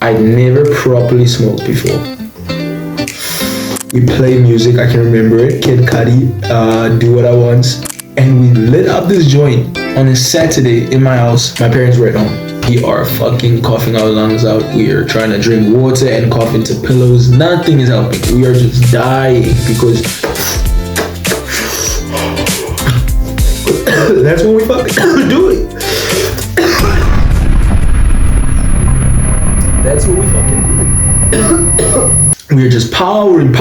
I never properly smoked before. We play music, I can remember it. Kid Cudi, Do What I Want. And we lit up this joint on a Saturday in my house. My parents were at home. We are fucking coughing our lungs out. We are trying to drink water and cough into pillows. Nothing is helping. We are just dying because that's what we fucking doing. That's what we fucking doing. We are just powering.